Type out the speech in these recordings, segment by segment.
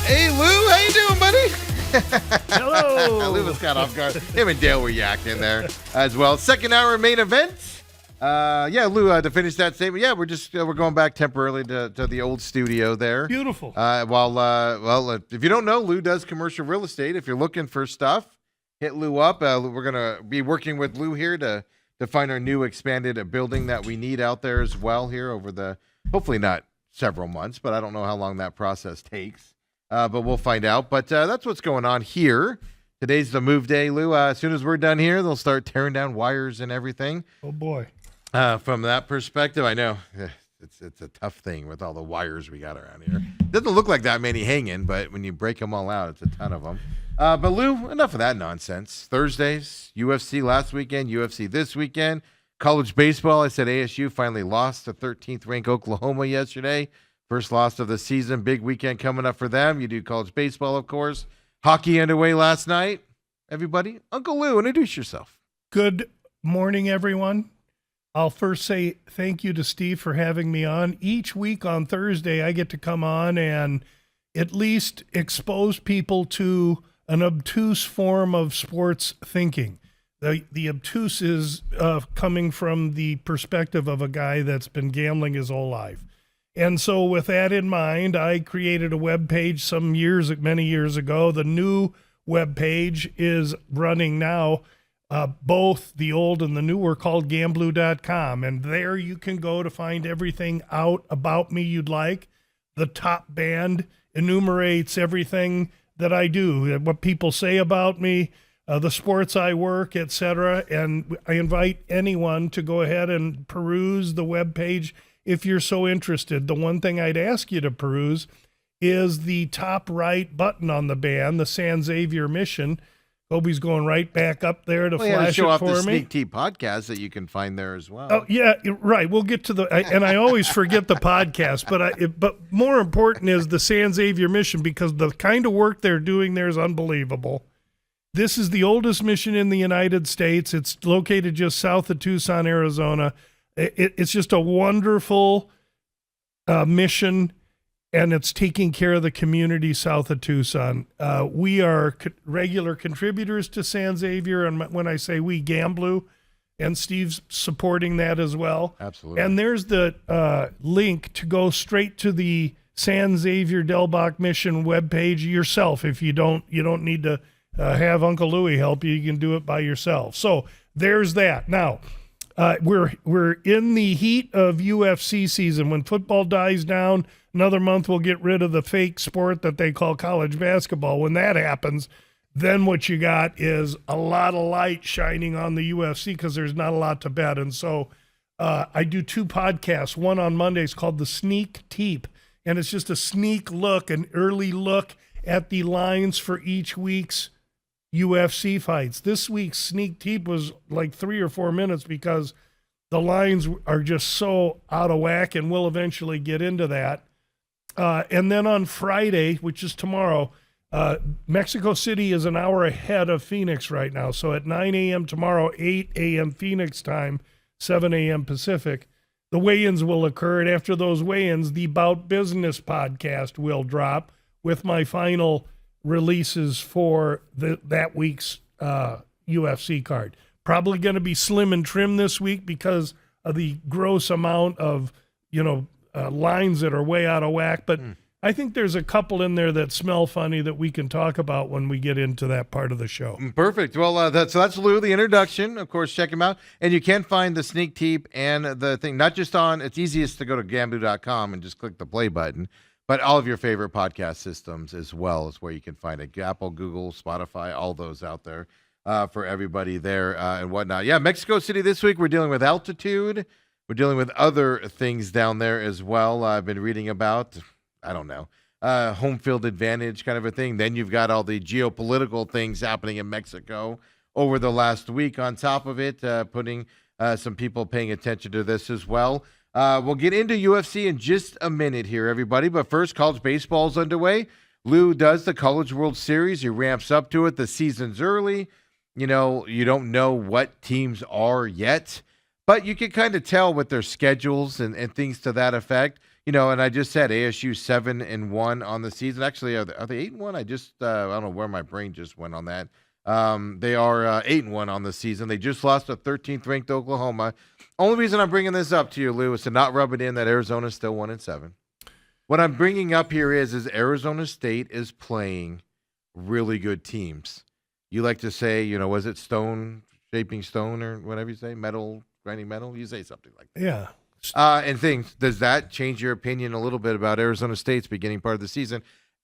Hey, Lou, how you doing, buddy? Hello. Lou was caught off guard. Him and Dale were yakking there as well. Second hour main event. Lou, to finish that statement, we're going back temporarily to the old studio there. Beautiful. If you don't know, Lou does commercial real estate. If you're looking for stuff, hit Lou up. We're gonna be working with Lou here to find our new expanded building that we need out there as well here over the hopefully not several months, but I don't know how long that process takes. But we'll find out. But that's what's going on here. Today's the move day, Lou. As soon as we're done here, they'll start tearing down wires and everything. Oh, boy. From that perspective, I know it's a tough thing with all the wires we got around here. Doesn't look like that many hanging, but when you break them all out, it's a ton of them. But Lou, enough of that nonsense. Thursdays, UFC last weekend, UFC this weekend. College baseball, I said ASU finally lost to 13th ranked Oklahoma yesterday. First loss of the season. Big weekend coming up for them. You do college baseball, of course. Hockey underway last night. Everybody, Uncle Lou, introduce yourself. Good morning, everyone. I'll first say thank you to Steve for having me on. Each week on Thursday, I get to come on and at least expose people to an obtuse form of sports thinking. The obtuse is coming from the perspective of a guy that's been gambling his whole life. And so with that in mind, I created a web page many years ago. The new web page is running now. Both the old and the new were called gamblu.com. And there you can go to find everything out about me you'd like. The top band enumerates everything that I do, what people say about me, the sports I work, etc. And I invite anyone to go ahead and peruse the web page if you're so interested. The one thing I'd ask you to peruse is the top right button on the band, the San Xavier Mission. Kobe's going right back up there to flash show it off for the me. Sneak Tea podcast that you can find there as well. Oh yeah, right. We'll get to and I always forget the podcast, but more important is the San Xavier Mission, because the kind of work they're doing there is unbelievable. This is the oldest mission in the United States. It's located just south of Tucson, Arizona. It's just a wonderful mission, and it's taking care of the community south of Tucson. We are regular contributors to San Xavier, and when I say we, Gamblu, and Steve's supporting that as well. Absolutely. And there's the link to go straight to the San Xavier Del Bach Mission webpage yourself. If you don't need to have Uncle Louie help you, you can do it by yourself. So there's that. Now, we're in the heat of UFC season. When football dies down, another month we'll get rid of the fake sport that they call college basketball. When that happens, then what you got is a lot of light shining on the UFC because there's not a lot to bet. And so I do two podcasts. One on Mondays called The Sneak Teep, and it's just a sneak look, an early look at the lines for each week's UFC fights. This week's Sneak Teep was like 3 or 4 minutes because the lines are just so out of whack, and we'll eventually get into that. And then on Friday, which is tomorrow, Mexico City is an hour ahead of Phoenix right now. So at 9 a.m. tomorrow, 8 a.m. Phoenix time, 7 a.m. Pacific, the weigh-ins will occur. And after those weigh-ins, the Bout Business podcast will drop with my final releases for that week's UFC card. Probably going to be slim and trim this week because of the gross amount of, lines that are way out of whack. But I think there's a couple in there that smell funny that we can talk about when we get into that part of the show. Perfect. Well, that's Lou, the introduction. Of course, check him out. And you can find the Sneak Teep and the thing, not just it's easiest to go to gamblu.com and just click the play button, but all of your favorite podcast systems as well is where you can find it. Apple, Google, Spotify, all those out there for everybody there and whatnot. Yeah, Mexico City this week, we're dealing with altitude. We're dealing with other things down there as well. I've been reading about, home field advantage kind of a thing. Then you've got all the geopolitical things happening in Mexico over the last week on top of it, putting some people paying attention to this as well. We'll get into UFC in just a minute here, everybody. But first, college baseball is underway. Lou does the College World Series. He ramps up to it. The season's early. You don't know what teams are yet, but you can kind of tell with their schedules and things to that effect. And I just said ASU 7-1 on the season. Actually, are they 8-1? I don't know where my brain just went on that. They are 8-1 on the season. They just lost to 13th ranked Oklahoma. Only reason I'm bringing this up to you, Lou, is to not rub it in that Arizona's still 1-7. What I'm bringing up here is Arizona State is playing really good teams. You like to say, was it stone shaping stone or whatever you say, metal grinding metal? You say something like that. Yeah. And things, does that change your opinion a little bit about Arizona State's beginning part of the season?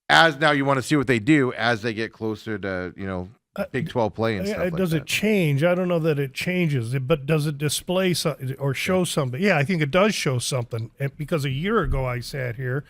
As now you want to see what they do as they get closer to, Big 12 play and stuff like does that. it change? I don't know that it changes, but does it display or show something? Yeah, I think it does show something, because a year ago I sat here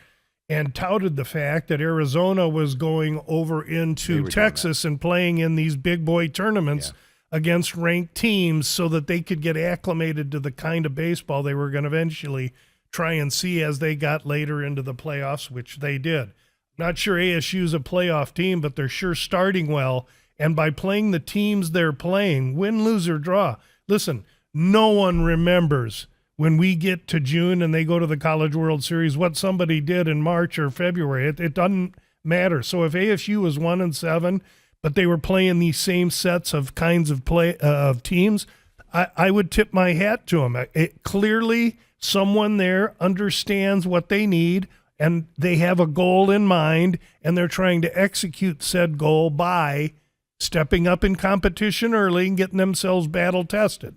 and touted the fact that Arizona was going over into Texas and playing in these big boy tournaments against ranked teams so that they could get acclimated to the kind of baseball they were going to eventually try and see as they got later into the playoffs, which they did. Not sure ASU's a playoff team, but they're sure starting well. And by playing the teams they're playing, win, lose, or draw. Listen, no one remembers when we get to June and they go to the College World Series what somebody did in March or February. It doesn't matter. So if ASU was 1-7, but they were playing these same sets of kinds of of teams, I would tip my hat to them. Clearly, someone there understands what they need, and they have a goal in mind, and they're trying to execute said goal by stepping up in competition early and getting themselves battle tested.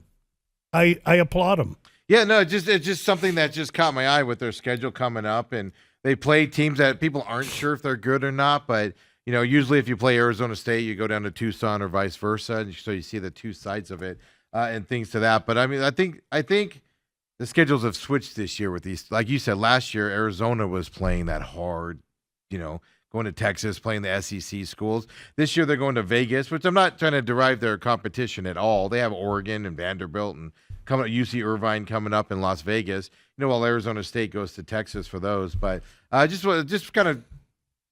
I applaud them. Yeah, no, it's just something that just caught my eye with their schedule coming up, and they play teams that people aren't sure if they're good or not. But usually if you play Arizona State, you go down to Tucson or vice versa, and so you see the two sides of it and things to that. But I mean, I think the schedules have switched this year with these. Like you said, last year Arizona was playing that hard, going to Texas, playing the SEC schools. This year they're going to Vegas, which I'm not trying to derive their competition at all. They have Oregon and Vanderbilt and UC Irvine coming up in Las Vegas. While Arizona State goes to Texas for those. But just kind of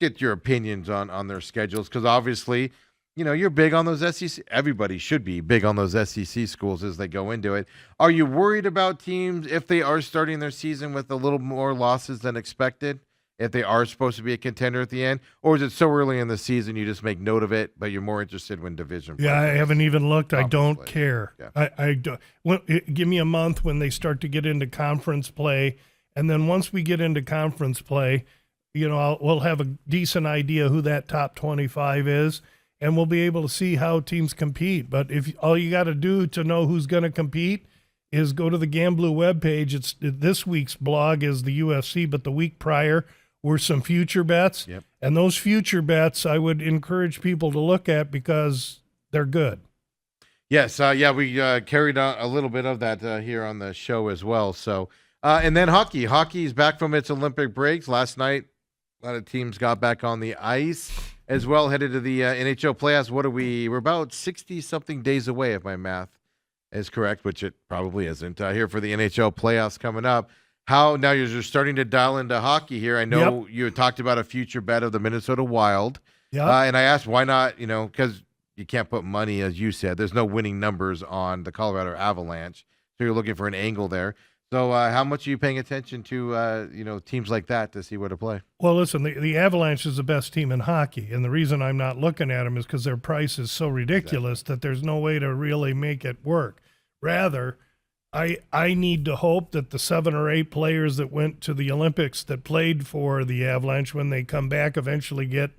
get your opinions on their schedules, because obviously, you're big on those SEC. Everybody should be big on those SEC schools as they go into it. Are you worried about teams if they are starting their season with a little more losses than expected? If they are supposed to be a contender at the end, or is it so early in the season you just make note of it, but you're more interested when division? Yeah, I haven't even looked. I don't care. Yeah. I don't. Give me a month when they start to get into conference play, and then once we get into conference play, we'll have a decent idea who that top 25 is, and we'll be able to see how teams compete. But if all you got to do to know who's going to compete is go to the Gamblu webpage. This week's blog is the UFC, but the week prior were some future bets. Yep. And those future bets I would encourage people to look at because they're good. Yes. We carried on a little bit of that here on the show as well. So, and then hockey. Hockey is back from its Olympic breaks. Last night, a lot of teams got back on the ice as well, headed to the NHL playoffs. We're about 60-something days away, if my math is correct, which it probably isn't, here for the NHL playoffs coming up. How now you're starting to dial into hockey here. I know you had talked about a future bet of the Minnesota Wild. Yeah. And I asked why not, because you can't put money, as you said. There's no winning numbers on the Colorado Avalanche. So you're looking for an angle there. So how much are you paying attention to, teams like that to see where to play? Well, listen, the Avalanche is the best team in hockey. And the reason I'm not looking at them is because their price is so ridiculous that there's no way to really make it work. Rather, I need to hope that the 7 or 8 players that went to the Olympics that played for the Avalanche, when they come back, eventually get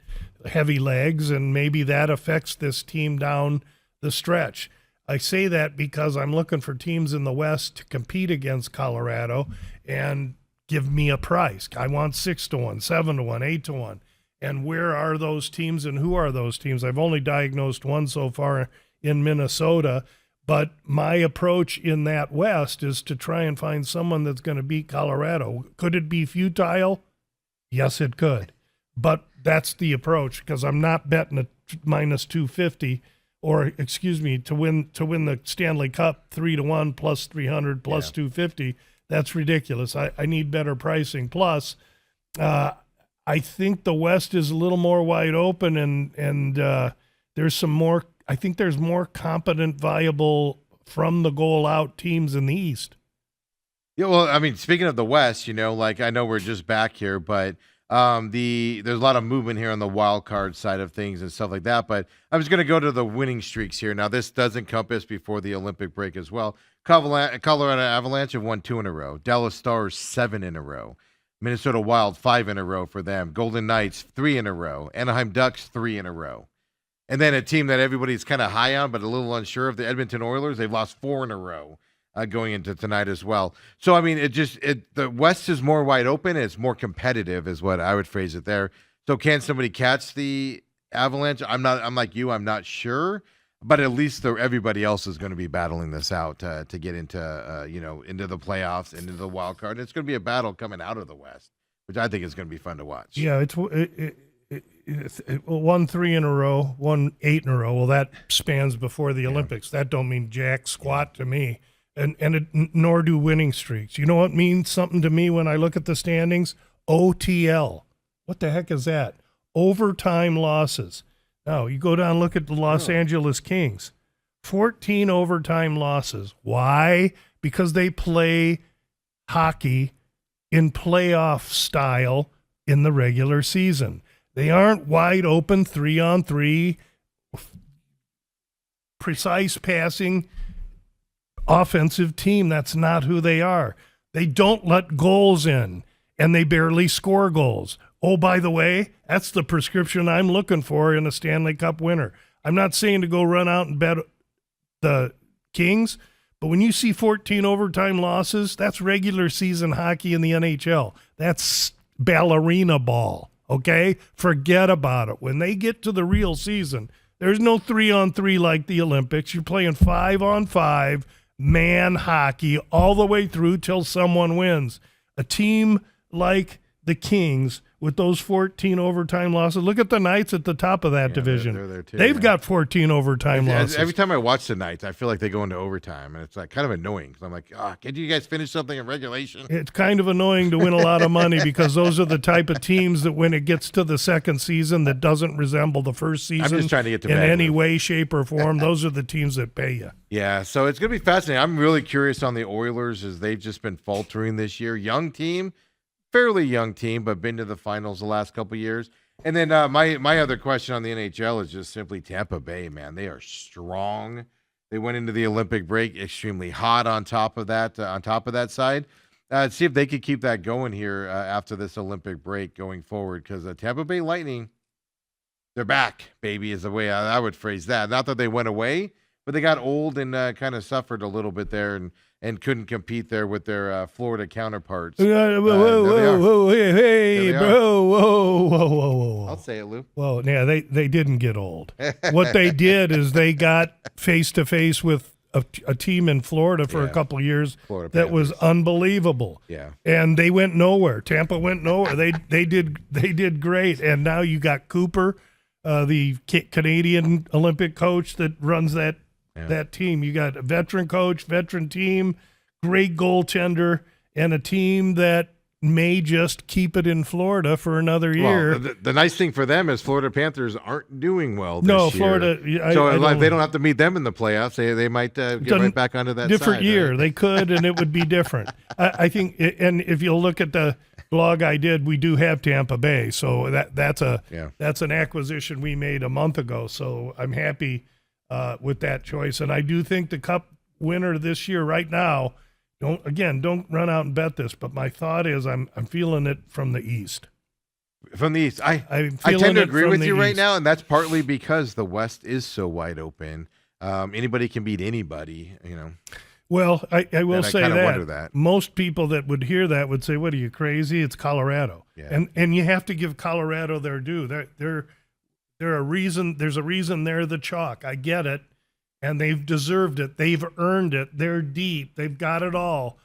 heavy legs, and maybe that affects this team down the stretch. I say that because I'm looking for teams in the West to compete against Colorado and give me a price. I want 6-1, 7-1, 8-1. And where are those teams and who are those teams? I've only diagnosed one so far in Minnesota. But my approach in that West is to try and find someone that's going to beat Colorado. Could it be futile? Yes, it could. But that's the approach, because I'm not betting a minus 250 to win the Stanley Cup 3-1 plus 300 plus 250. That's ridiculous. I need better pricing. Plus, I think the West is a little more wide open, and there's some more. I think there's more competent, viable from the goal out teams in the East. Yeah, well, I mean, speaking of the West, like I know we're just back here, but there's a lot of movement here on the wild card side of things and stuff like that. But I was going to go to the winning streaks here. Now, this does encompass before the Olympic break as well. Colorado Avalanche have won 2 in a row. Dallas Stars 7 in a row. Minnesota Wild 5 in a row for them. Golden Knights 3 in a row. Anaheim Ducks 3 in a row. And then a team that everybody's kind of high on, but a little unsure of, the Edmonton Oilers. They've lost 4 in a row going into tonight as well. So, I mean, the West is more wide open. It's more competitive is what I would phrase it there. So can somebody catch the Avalanche? I'm like you. I'm not sure. But at least everybody else is going to be battling this out to get into, into the playoffs, into the wild card. It's going to be a battle coming out of the West, which I think is going to be fun to watch. Yeah, it won 3 in a row, won 8 in a row. Well, that spans before the Olympics. That don't mean jack squat to me, nor do winning streaks. You know what means something to me when I look at the standings? OTL. What the heck is that? Overtime losses. Now, you go down and look at the Los Angeles Kings. 14 overtime losses. Why? Because they play hockey in playoff style in the regular season. They aren't wide open 3-on-3, precise passing, offensive team. That's not who they are. They don't let goals in, and they barely score goals. Oh, by the way, that's the prescription I'm looking for in a Stanley Cup winner. I'm not saying to go run out and bet the Kings, but when you see 14 overtime losses, that's regular season hockey in the NHL. That's ballerina ball, okay? Forget about it. When they get to the real season, there's no 3-on-3 like the Olympics. You're playing 5-on-5 man hockey all the way through till someone wins. A team like the Kings with those 14 overtime losses. Look at the Knights at the top of that division. They're there too, They've got 14 overtime losses. Every time I watch the Knights, I feel like they go into overtime, and it's like kind of annoying because I'm like, can't you guys finish something in regulation? It's kind of annoying to win a lot of money because those are the type of teams that when it gets to the second season that doesn't resemble the first season I'm just trying to get to in any way, shape, or form, those are the teams that pay you. Yeah, so it's going to be fascinating. I'm really curious on the Oilers as they've just been faltering this year. Young team. Fairly young team, but been to the finals the last couple of years. And then my other question on the NHL is just simply Tampa Bay, man. They are strong. They went into the Olympic break extremely hot on top of that side. See if they could keep that going here after this Olympic break going forward, because the Tampa Bay Lightning, they're back, baby, is the way I would phrase that. Not that they went away, but they got old and kind of suffered a little bit there and couldn't compete there with their Florida counterparts. Whoa, hey, bro, whoa. I'll say it, Lou. Well, yeah, they didn't get old. What they did is they got face-to-face with a team in Florida for a couple of years that was unbelievable. Yeah. And they went nowhere. Tampa went nowhere. They did great. And now you got Cooper, the Canadian Olympic coach that runs that team. You got a veteran coach, veteran team, great goaltender, and a team that may just keep it in Florida for another year. Well, the nice thing for them is Florida Panthers aren't doing well this no, year. Florida. They don't have to meet them in the playoffs. They might get right back onto that different side, year. Right? They could, and it would be different. I think, and if you look at the blog I did, we do have Tampa Bay, so that's an acquisition we made a month ago. So I'm happy with that choice, and I do think the Cup winner this year, right now, don't run out and bet this, but my thought is I'm feeling it from the East. From the East, I tend to agree with you right now, and that's partly because the West is so wide open. Anybody can beat anybody, Well, I will say that most people that would hear that would say, "What are you, crazy? It's Colorado." Yeah. And you have to give Colorado their due. They're a reason. There's a reason they're the chalk. I get it, and they've deserved it. They've earned it. They're deep. They've got it all.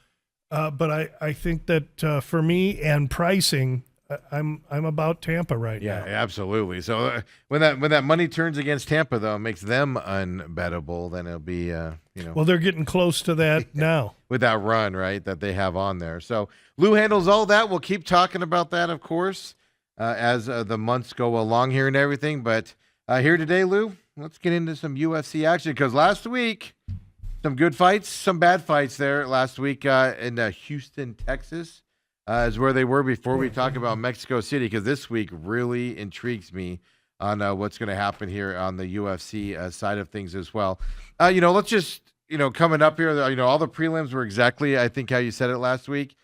But I think that for me and pricing, I'm about Tampa right now. Yeah, absolutely. So when that money turns against Tampa, though, and makes them unbettable, then it'll be Well, they're getting close to that now with that run, right, that they have on there. So Lou handles all that. We'll keep talking about that, of course, as the months go along here and everything. But here today, Lou, let's get into some UFC action, because last week Some good fights, some bad fights there last week in Houston, Texas, is where they were before we talk about Mexico City, because this week really intrigues me on what's going to happen here on the UFC side of things as well. Let's just, coming up here, all the prelims were exactly, I think, how you said it last week.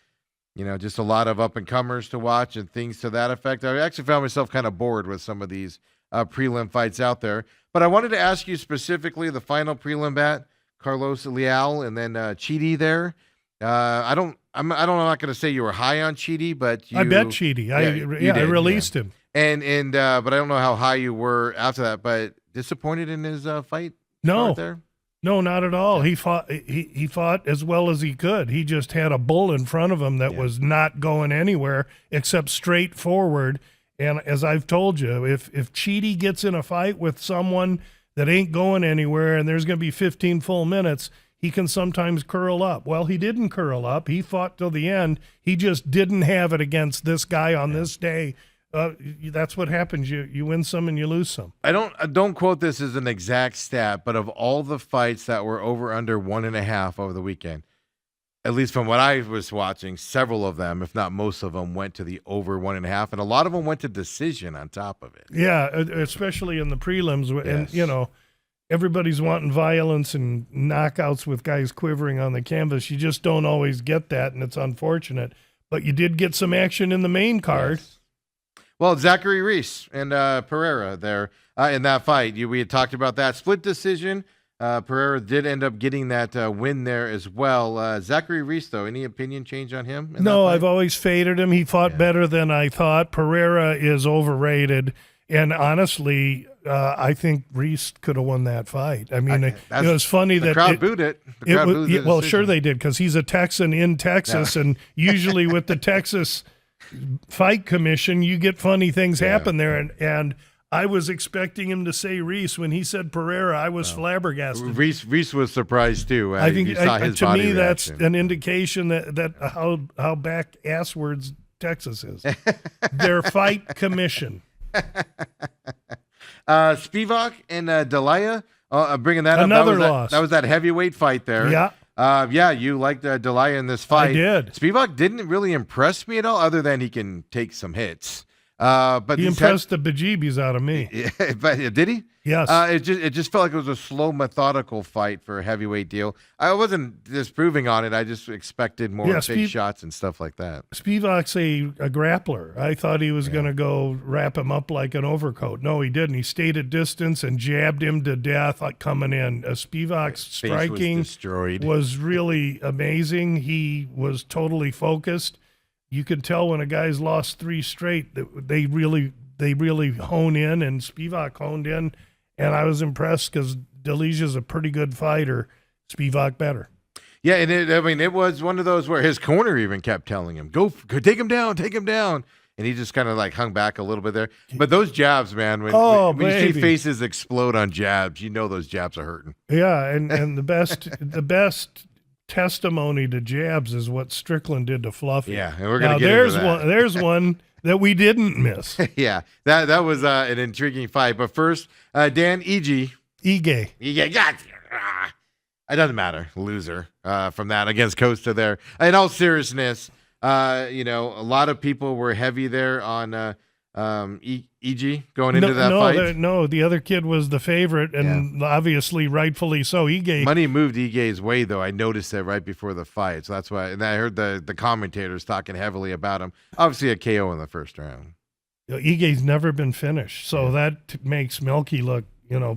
Just a lot of up-and-comers to watch and things to that effect. I actually found myself kind of bored with some of these prelim fights out there. But I wanted to ask you specifically the final prelim bat, Carlos Leal and then Chidi there. I'm not going to say you were high on Chidi, but I bet Chidi. I released him. And but I don't know how high you were after that. But disappointed in his fight? No, there? No, not at all. He fought. He fought as well as he could. He just had a bull in front of him that was not going anywhere except straight forward. And as I've told you, if Chidi gets in a fight with someone that ain't going anywhere and there's going to be 15 full minutes, he can sometimes curl up. Well, he didn't curl up. He fought till the end. He just didn't have it against this guy on this day. That's what happens. You win some and you lose some. I don't quote this as an exact stat, but of all the fights that were over under 1.5 over the weekend, at least from what I was watching, several of them, if not most of them, went to the over 1.5, and a lot of them went to decision on top of it. Yeah, especially in the prelims, and everybody's wanting violence and knockouts with guys quivering on the canvas. You just don't always get that, and it's unfortunate. But you did get some action in the main card. Yes. Well, Zachary Reese and Pereira there in that fight. We had talked about that split decision. Pereira did end up getting that win there as well. Zachary Reese, though, any opinion change on him? No, I've always faded him. He fought better than I thought. Pereira is overrated. And honestly, I think Reese could have won that fight. I mean, it was funny that the crowd booed it. Well, sure they did, because he's a Texan in Texas, and usually with the Texas Fight Commission, you get funny things happen there. And I was expecting him to say Reese. When he said Pereira, I was flabbergasted. Reese was surprised too. I think to me that's reaction. an indication that how back asswards Texas is. Their Fight Commission. Spivak and Delia, bringing that Another up. loss. That was that heavyweight fight there. Yeah. You liked Delia in this fight. I did. Spivak didn't really impress me at all, other than he can take some hits. But he impressed the bejeebies out of me. Yeah, but did he? Yes. It just felt like it was a slow, methodical fight for a heavyweight deal. I wasn't disproving on it. I just expected more big shots and stuff like that. Spivak's a grappler. I thought he was going to go wrap him up like an overcoat. No, he didn't. He stayed at distance and jabbed him to death coming in. Spivak's striking was really amazing. He was totally focused. You can tell when a guy's lost 3 straight that they really hone in, and Spivak honed in, and I was impressed because Delicia's a pretty good fighter. Spivak better. Yeah, and it was one of those where his corner even kept telling him, go take him down, and he just kind of like hung back a little bit there. But those jabs, man, when you see faces explode on jabs, you know those jabs are hurting. Yeah, and the best testimony to jabs is what Strickland did to Fluffy. Yeah, and we're gonna get into that. There's one that we didn't miss. Yeah, that was an intriguing fight. But first, Dan Ige, it doesn't matter, loser from that against Costa there. In all seriousness, a lot of people were heavy there on Ige going into that fight. No, the other kid was the favorite, and obviously rightfully so. Money moved Ige's way, though. I noticed that right before the fight, so that's why. And I heard the commentators talking heavily about him. Obviously, a KO in the first round. Ige's never been finished, so that makes Melky look,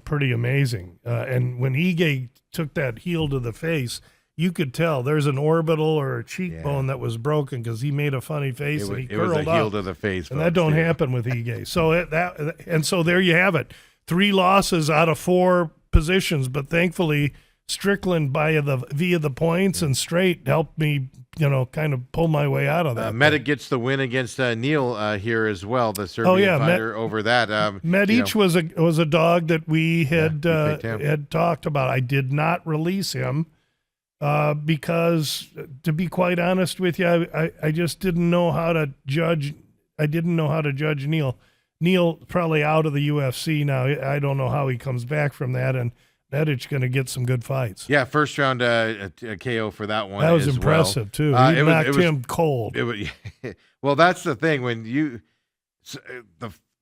pretty amazing. And when Ige took that heel to the face, you could tell there's an orbital or a cheekbone that was broken because he made a funny face and he curled up. It was a heel to the face, and that don't happen with Ige. So there you have it. 3 losses out of 4 positions, but thankfully Strickland via the points and straight helped me, kind of pull my way out of that. Medic gets the win against Neil here as well, the Serbian fighter over that. Medic was a dog that we had talked about. I did not release him. Because to be quite honest with you, I just didn't know how to judge. I didn't know how to judge Neil. Neil probably out of the UFC now. I don't know how he comes back from that. And Medich going to get some good fights. Yeah, first round KO for that one. That was as impressive, well. too. He knocked him cold. Well, that's the thing. When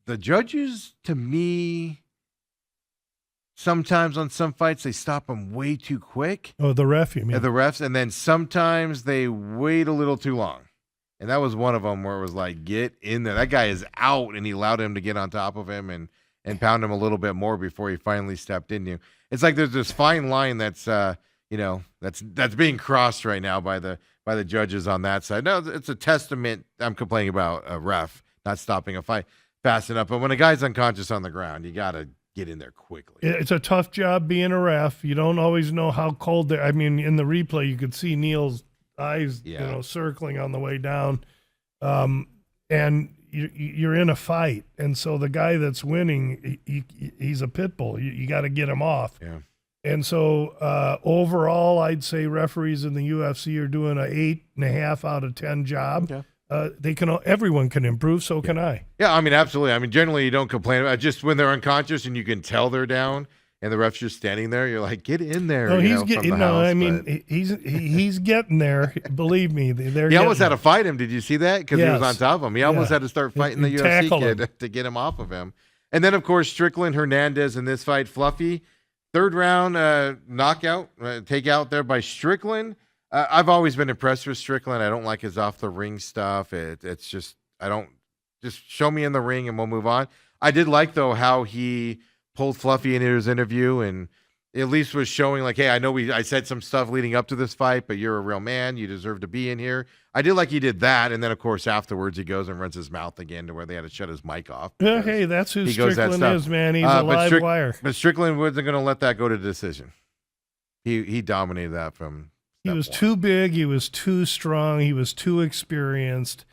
the judges, to me, sometimes on some fights, they stop them way too quick. Oh, the ref, you mean? The refs, and then sometimes they wait a little too long. And that was one of them where it was like, get in there. That guy is out, and he allowed him to get on top of him and pound him a little bit more before he finally stepped in you. It's like there's this fine line that's that's being crossed right now by the judges on that side. No, it's a testament. I'm complaining about a ref not stopping a fight fast enough. But when a guy's unconscious on the ground, you got to get in there quickly. It's a tough job being a ref. You don't always know how cold they're. I mean, in the replay, you could see Neil's eyes, circling on the way down. And you're in a fight. And so the guy that's winning, he's a pit bull. You got to get him off. Yeah. And so overall, I'd say referees in the UFC are doing a 8.5 out of 10 job. Okay. Everyone can improve, so can I. Yeah, I mean, absolutely. I mean, generally you don't complain about it. Just when they're unconscious and you can tell they're down and the ref's just standing there, you're like, get in there. No, he's getting there. Believe me. He almost had to fight him. Did you see that? Because he was on top of him. He almost had to start fighting the UFC kid to get him off of him. And then, of course, Strickland, Hernandez in this fight. Fluffy, third round knockout, takeout there by Strickland. I've always been impressed with Strickland. I don't like his off the ring stuff. It's just just show me in the ring and we'll move on. I did like though how he pulled Fluffy into his interview and at least was showing like, hey, I know I said some stuff leading up to this fight, but you're a real man. You deserve to be in here. I did like he did that, and then of course afterwards he goes and runs his mouth again to where they had to shut his mic off. Hey, that's who Strickland is, man. He's a live wire. But Strickland wasn't going to let that go to decision. He dominated that from. He was too big. He was too strong. He was too experienced.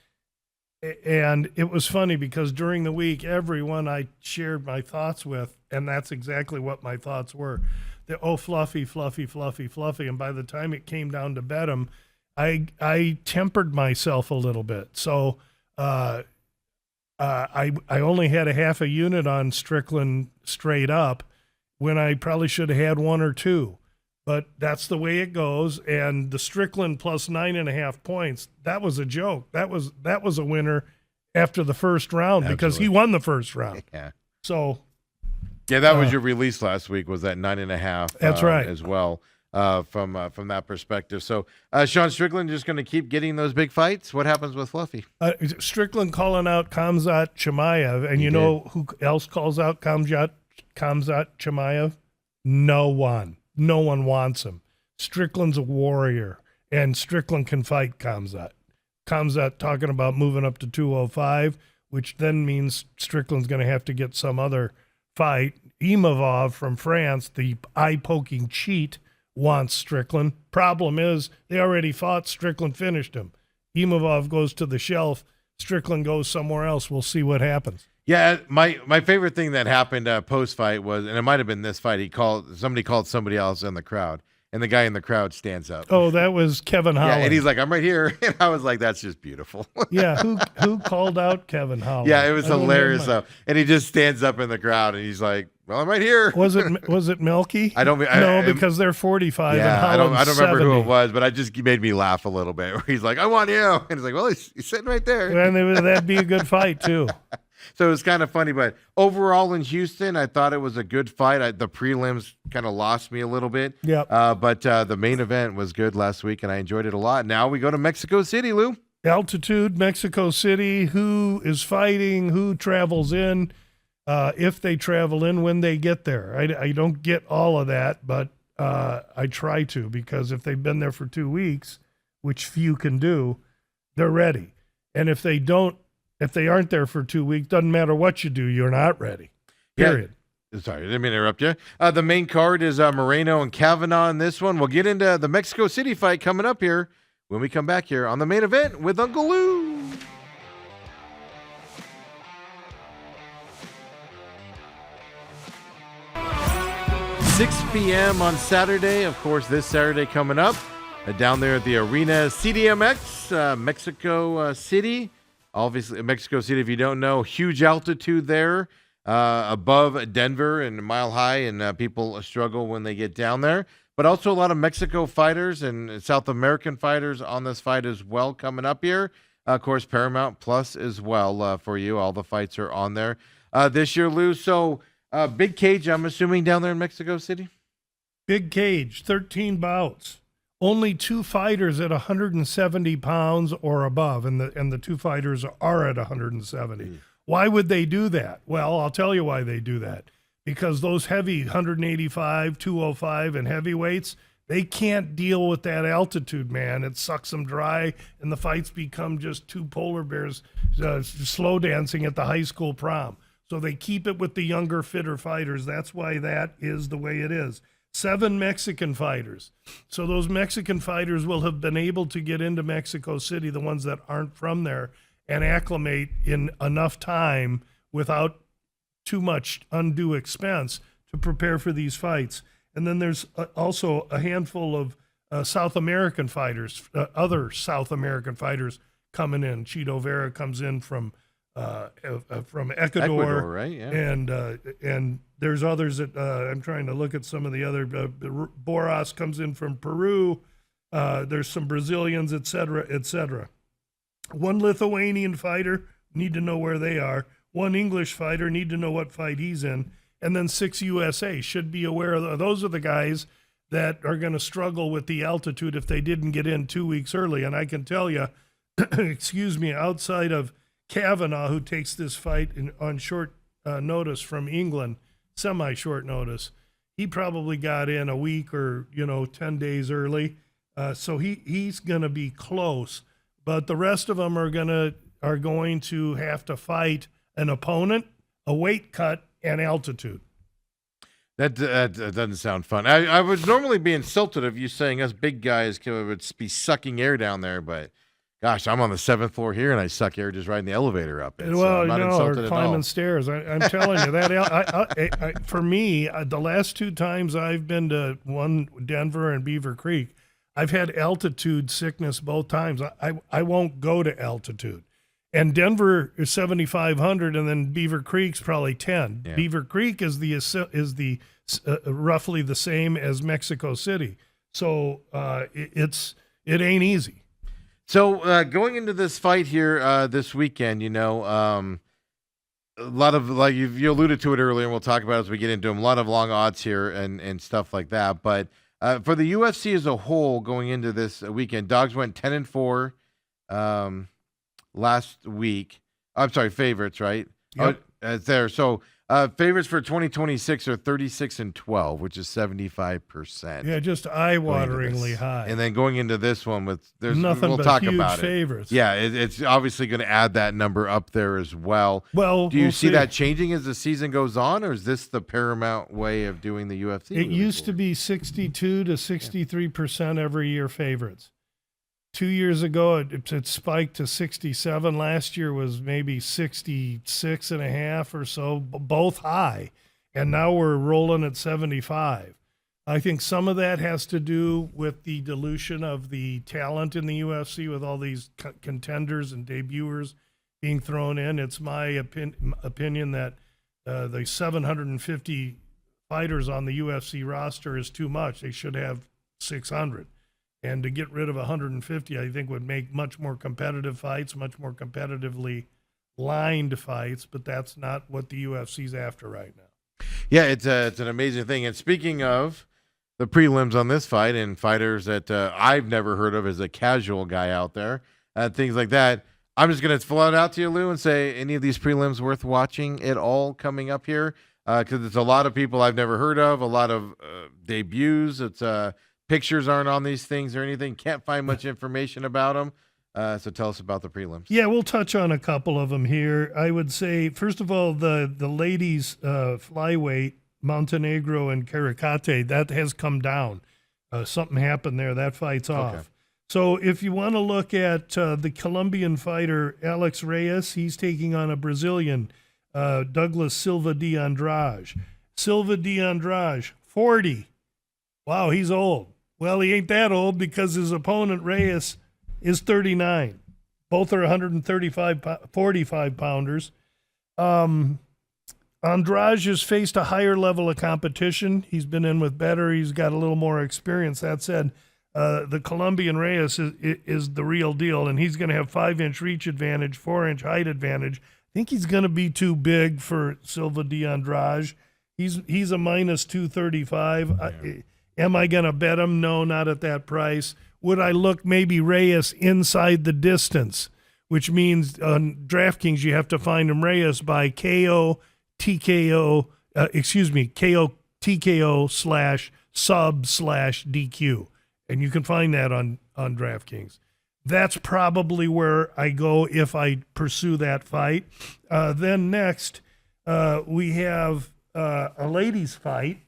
And it was funny because during the week, everyone I shared my thoughts with, and that's exactly what my thoughts were. Fluffy, Fluffy, Fluffy, Fluffy. And by the time it came down to bet him, I tempered myself a little bit. So I only had a half a unit on Strickland straight up when I probably should have had one or two. But that's the way it goes. And the Strickland plus 9.5 points, that was a joke. That was a winner after the first round because he won the first round. Yeah. So. Yeah, that was your release last week. Was that 9.5? That's right as well. From that perspective. So Sean Strickland just going to keep getting those big fights. What happens with Fluffy? Strickland calling out Khamzat Chimaev, and know who else calls out Khamzat Chimaev? No one. No one wants him. Strickland's a warrior, and Strickland can fight Khamzat. Khamzat talking about moving up to 205, which then means Strickland's going to have to get some other fight. Imavov from France, the eye-poking cheat, wants Strickland. Problem is, they already fought. Strickland finished him. Imavov goes to the shelf. Strickland goes somewhere else. We'll see what happens. Yeah, my favorite thing that happened post-fight was, and it might have been this fight, somebody called somebody else in the crowd, and the guy in the crowd stands up. Oh, that was Kevin Holland. Yeah, and he's like, I'm right here. And I was like, that's just beautiful. Yeah, who called out Kevin Holland? Yeah, it was hilarious, though. And he just stands up in the crowd, and he's like, well, I'm right here. Was it Milky? Because they're 45 yeah, and Holland's I don't remember 70. who it was, but I just made me laugh a little bit. Where he's like, I want you. And he's like, well, he's sitting right there. And that'd be a good fight, too. So it was kind of funny, but overall in Houston, I thought it was a good fight. The prelims kind of lost me a little bit. Yeah. But the main event was good last week, and I enjoyed it a lot. Now we go to Mexico City, Lou. Altitude, Mexico City. Who is fighting? Who travels in? If they travel in, when they get there. I don't get all of that, but I try to, because if they've been there for 2 weeks, which few can do, they're ready. And if they aren't there for 2 weeks, doesn't matter what you do, you're not ready. Period. Yeah. Sorry, I didn't mean to interrupt you. The main card is Moreno and Kavanaugh in this one. We'll get into the Mexico City fight coming up here when we come back here on the main event with Uncle Lou. $6 p.m. on Saturday. Of course, this Saturday coming up down there at the Arena CDMX, Mexico City. Obviously, Mexico City, if you don't know, huge altitude there. above Denver and Mile High, and people struggle when they get down there. But also a lot of Mexico fighters and South American fighters on this fight as well coming up here. Of course, Paramount Plus as well for you. All the fights are on there this year, Lou. So big cage, I'm assuming, down there in Mexico City? Big cage, 13 bouts. Only 2 fighters at 170 pounds or above, and the 2 fighters are at 170. Why would they do that? Well, I'll tell you why they do that. Because those heavy 185, 205, and heavyweights, they can't deal with that altitude, man. It sucks them dry, and the fights become just 2 polar bears slow dancing at the high school prom. So they keep it with the younger, fitter fighters. That's why that is the way it is. 7 Mexican fighters. So those Mexican fighters will have been able to get into Mexico City, the ones that aren't from there, and acclimate in enough time without too much undue expense to prepare for these fights. And then there's also a handful of South American fighters, other South American fighters coming in. Cheeto Vera comes in from Ecuador, right? Yeah. And there's others that I'm trying to look at some of the other. Boras comes in from Peru. There's some Brazilians, et cetera, et cetera. 1 Lithuanian fighter, need to know where they are. 1 English fighter, need to know what fight he's in. And then 6 USA, should be aware of those are the guys that are going to struggle with the altitude if they didn't get in 2 weeks early. And I can tell you, excuse me, outside of Kavanaugh, who takes this fight on short notice from England, semi-short notice, he probably got in a week or 10 days early, so he's going to be close. But the rest of them are going to have to fight an opponent, a weight cut, and altitude. That doesn't sound fun. I would normally be insulted if you saying us big guys would be sucking air down there, but gosh, I'm on the 7th floor here and I suck air just riding the elevator up. Well, or climbing stairs. I'm telling you that. For me, the last 2 times I've been to one Denver and Beaver Creek, I've had altitude sickness both times. I won't go to altitude. And Denver is 7,500, and then Beaver Creek's probably 10. Yeah. Beaver Creek is the roughly the same as Mexico City, so it ain't easy. So going into this fight here this weekend, a lot of, like you alluded to it earlier, and we'll talk about it as we get into them. A lot of long odds here and stuff like that. But for the UFC as a whole, going into this weekend, dogs went 10-4. Last week. I'm sorry, favorites, right? Yep. Oh, there. So favorites for 2026 are 36-12, which is 75%. Yeah, just eye-wateringly high. And then going into this one there's nothing we'll but talk huge about favorites. It. Yeah, it's obviously going to add that number up there as well. Well, do you see that changing as the season goes on, or is this the paramount way of doing the UFC? It used to be 62 to 63% every year favorites. 2 years ago, it spiked to 67. Last year was maybe 66 and a half or so, both high. And now we're rolling at 75. I think some of that has to do with the dilution of the talent in the UFC with all these contenders and debuters being thrown in. It's my opinion that the 750 fighters on the UFC roster is too much. They should have 600. And to get rid of 150, I think, would make much more competitive fights, much more competitively lined fights. But that's not what the UFC's after right now. Yeah, it's an amazing thing. And speaking of the prelims on this fight and fighters that I've never heard of as a casual guy out there, things like that, I'm just going to float out to you, Lou, and say any of these prelims worth watching at all coming up here? Because it's a lot of people I've never heard of, a lot of debuts. It's pictures aren't on these things or anything. Can't find much information about them. So tell us about the prelims. Yeah, we'll touch on a couple of them here. I would say, first of all, the ladies flyweight, Montenegro and Karikate, that has come down. Something happened there. That fight's off. Okay. So if you want to look at the Colombian fighter, Alex Reyes, he's taking on a Brazilian, Douglas Silva de Andrade. Silva de Andrade, 40. Wow, he's old. Well, he ain't that old because his opponent, Reyes, is 39. Both are 45 pounders. Andrade has faced a higher level of competition. He's been in with better. He's got a little more experience. That said, the Colombian Reyes is the real deal, and he's going to have 5-inch reach advantage, 4-inch height advantage. I think he's going to be too big for Silva de Andrade. He's a minus 235. Am I going to bet him? No, not at that price. Would I look maybe Reyes inside the distance, which means on DraftKings you have to find him Reyes by KO TKO /sub/DQ, and you can find that on DraftKings. That's probably where I go if I pursue that fight. Then next we have a ladies fight,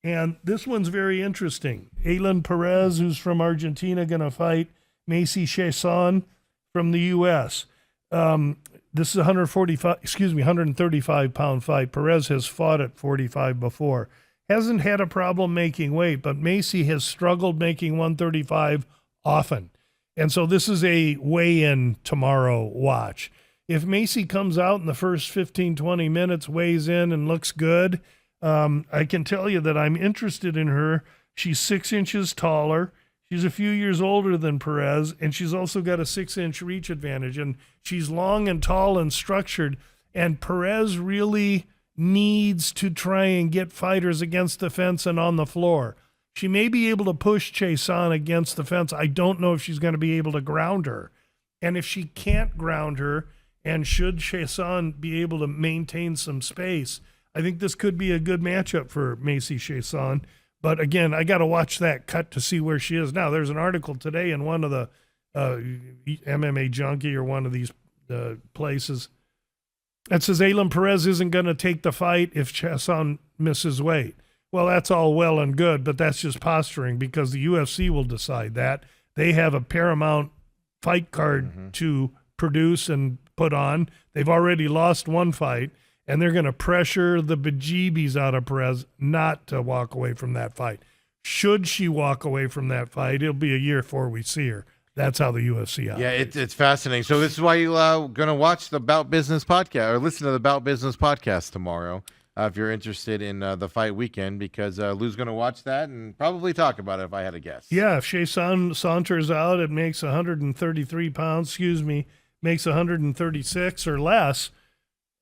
and this one's very interesting. Aylin Perez, who's from Argentina, going to fight Macy Chiasson from the U.S. This is a 135-pound fight. Perez has fought at 45 before. Hasn't had a problem making weight, but Macy has struggled making 135 often. And so this is a weigh-in tomorrow watch. If Macy comes out in the first 15, 20 minutes, weighs in and looks good, I can tell you that I'm interested in her. She's 6 inches taller. She's a few years older than Perez, and she's also got a 6-inch reach advantage. And she's long and tall and structured. And Perez really needs to try and get fighters against the fence and on the floor. She may be able to push Chiasson against the fence. I don't know if she's going to be able to ground her. And if she can't ground her, and should Chiasson be able to maintain some space, I think this could be a good matchup for Macy Chiasson. But again, I got to watch that cut to see where she is. Now, there's an article today in one of the MMA Junkie or one of these places that says Aylin Perez isn't going to take the fight if Chiasson misses weight. Well, that's all well and good, but that's just posturing because the UFC will decide that. They have a paramount fight card to produce and put on. They've already lost one fight, and they're going to pressure the bejeebies out of Perez not to walk away from that fight. Should she walk away from that fight, it'll be a year before we see her. That's how the UFC operates. Yeah, it's fascinating. So this is why you're going to watch the About Business podcast or listen to the About Business podcast tomorrow if you're interested in the fight weekend, because Lou's going to watch that and probably talk about it if I had to guess. Yeah, if Chiasson saunters out, it makes 133 pounds, makes 136 or less,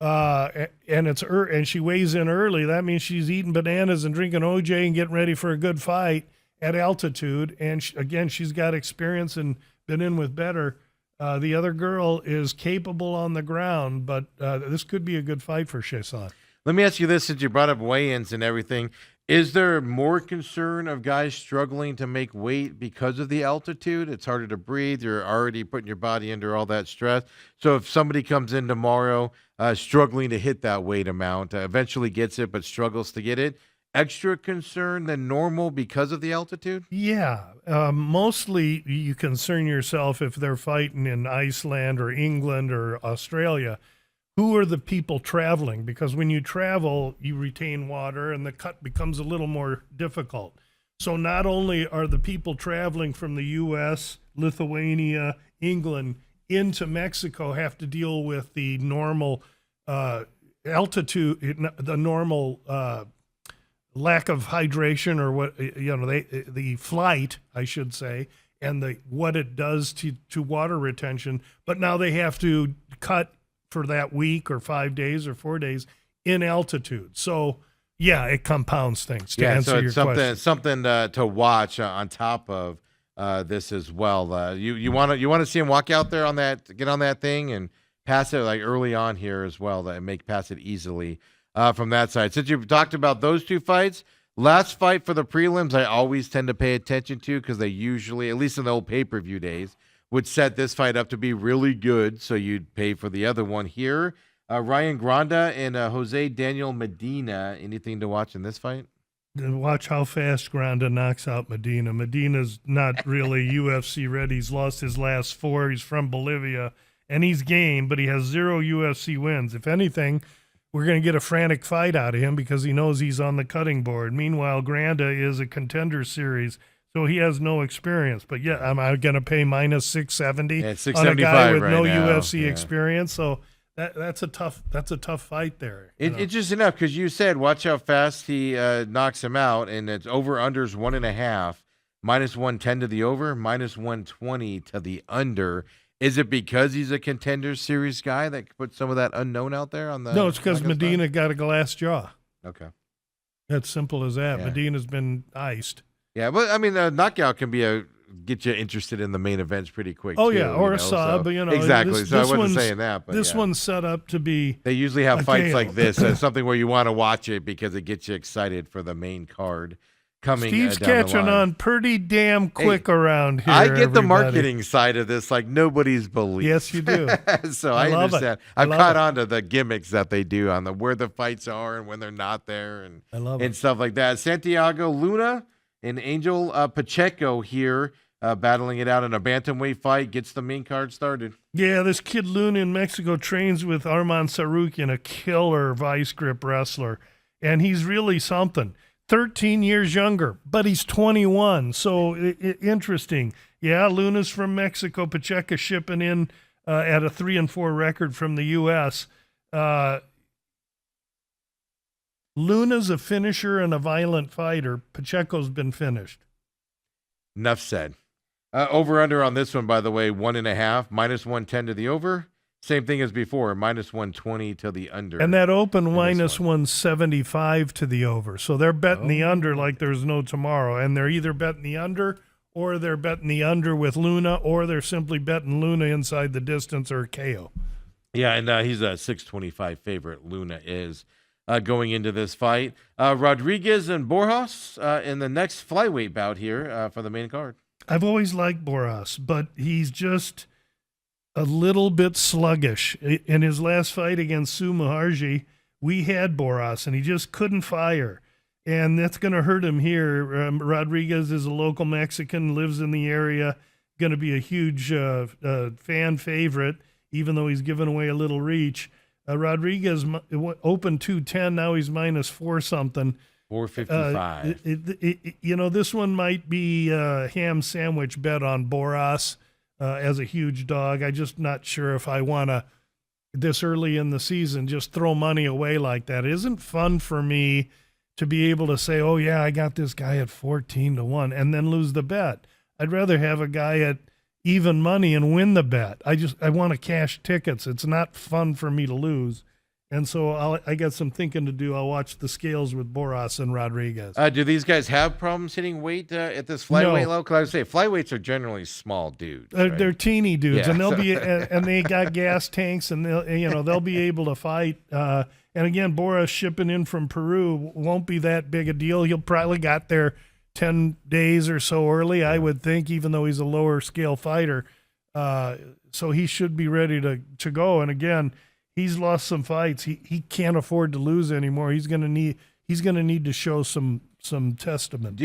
and she weighs in early. That means she's eating bananas and drinking OJ and getting ready for a good fight at altitude. And again, she's got experience and been in with better. The other girl is capable on the ground, but this could be a good fight for Chiasson. Let me ask you this, since you brought up weigh-ins and everything. Is there more concern of guys struggling to make weight because of the altitude? It's harder to breathe. You're already putting your body under all that stress. So if somebody comes in tomorrow struggling to hit that weight amount, eventually gets it but struggles to get it, extra concern than normal because of the altitude? Yeah. Mostly you concern yourself if they're fighting in Iceland or England or Australia. Who are the people traveling? Because when you travel, you retain water and the cut becomes a little more difficult. So not only are the people traveling from the U.S., Lithuania, England into Mexico have to deal with the normal altitude, the normal lack of hydration, or what, the flight, I should say, and what it does to water retention. But now they have to cut for that week or 5 days or 4 days in altitude. So yeah, it compounds things. To answer so your it's question. something to watch on top of this as well. You want to see him walk out there get on that thing and pass it like early on here as well, that pass it easily from that side. Since you've talked about those two fights, last fight for the prelims, I always tend to pay attention to because they usually, at least in the old pay-per-view days, would set this fight up to be really good, so you'd pay for the other one here. Ryan Granda and Jose Daniel Medina. Anything to watch in this fight? Watch how fast Granda knocks out Medina. Medina's not really UFC ready. He's lost his last 4. He's from Bolivia, and he's game, but he has 0 UFC wins. If anything, we're going to get a frantic fight out of him because he knows he's on the cutting board. Meanwhile, Granda is a contender series, so he has no experience. But yeah, am I going to pay minus 670 on a guy with right no now. UFC experience? So That's a tough fight there. It's just enough because you said watch how fast he knocks him out, and it's over unders 1.5, minus 110 to the over, minus 120 to the under. Is it because he's a Contender Series guy that put some of that unknown out there on the? No, it's because Medina got a glass jaw. Okay, that's simple as that. Yeah. Medina's been iced. Yeah, but I mean, a knockout can be get you interested in the main events pretty quick. Oh too, yeah, or a sub. So, you know exactly. So I wasn't one's saying that, but this one's set up to be. They usually have fights KO. like this. It's something where you want to watch it because it gets you excited for the main card coming. Steve's down the catching line. on pretty damn quick around here. I get the everybody. marketing side of this like nobody's belief. Yes, you do. So I love understand. it. I've caught on to the gimmicks that they do on where the fights are and when they're not there and I love and stuff like that. Santiago Luna and Angel Pacheco here battling it out in a bantamweight fight gets the main card started. Yeah, this kid Luna in Mexico trains with Arman Sarukian, a killer vice grip wrestler, and he's really something. 13 years younger, but he's 21, so interesting. Yeah, Luna's from Mexico. Pacheco shipping in at a 3-4 record from the U.S. Luna's a finisher and a violent fighter. Pacheco's been finished. Enough said. Over under on this one, by the way, 1.5, minus 110 to the over. Same thing as before, minus 120 to the under. And that open minus 175 to the over. So they're betting the under like there's no tomorrow. And they're either betting the under or they're betting the under with Luna or they're simply betting Luna inside the distance or KO. Yeah, and he's a 625 favorite, Luna is, going into this fight. Rodriguez and Borjas in the next flyweight bout here for the main card. I've always liked Borjas, but he's just a little bit sluggish. In his last fight against Sue Muharji, we had Borjas, and he just couldn't fire. And that's going to hurt him here. Rodriguez is a local Mexican, lives in the area, going to be a huge fan favorite, even though he's given away a little reach. Rodriguez opened 210, now he's minus 4 something. 455. This one might be a ham sandwich bet on Borjas as a huge dog. I'm just not sure if I want to, this early in the season, just throw money away like that. It isn't fun for me to be able to say, oh, yeah, I got this guy at 14-1 and then lose the bet. I'd rather have a guy at even money and win the bet. I want to cash tickets. It's not fun for me to lose. And so I got some thinking to do. I'll watch the scales with Borjas and Rodriguez. Do these guys have problems hitting weight at this flyweight level? Because I would say flyweights are generally small dudes. Right? They're teeny dudes, Yeah, and they'll be and they got gas tanks, and they'll be able to fight. And again, Borjas shipping in from Peru won't be that big a deal. He'll probably got there 10 days or so early, I would think, even though he's a lower scale fighter. So he should be ready to go. And again, he's lost some fights. He can't afford to lose anymore. He's gonna need to show some testament.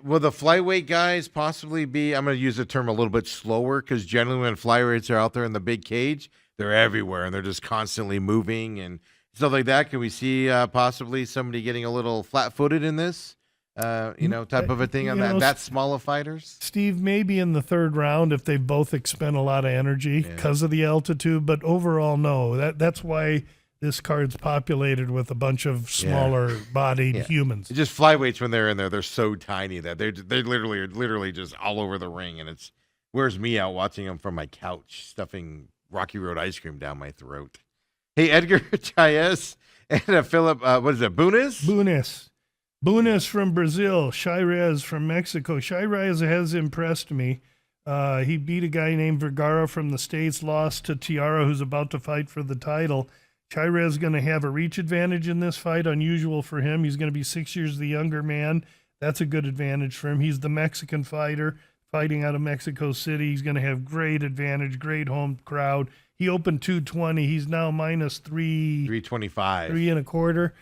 Will the flyweight guys possibly be? I'm going to use the term a little bit slower because generally when flyweights are out there in the big cage, they're everywhere and they're just constantly moving and stuff like that. Can we see possibly somebody getting a little flat-footed in this? Type of a thing on that small of fighters? Steve, maybe in the third round if they both expend a lot of energy because of the altitude, but overall, no. That's why this card's populated with a bunch of smaller-bodied humans. It's just flyweights when they're in there, they're so tiny that they literally just all over the ring, and it wears me out watching them from my couch, stuffing Rocky Road ice cream down my throat. Hey, Edgar Chaez and Philip, Bunes from Brazil, Chairez from Mexico. Chairez has impressed me. He beat a guy named Vergara from the States, lost to Tiara, who's about to fight for the title. Chairez is going to have a reach advantage in this fight, unusual for him. He's going to be 6 years the younger man. That's a good advantage for him. He's the Mexican fighter fighting out of Mexico City. He's going to have great advantage, great home crowd. He opened 220. He's now minus 325. 3.25.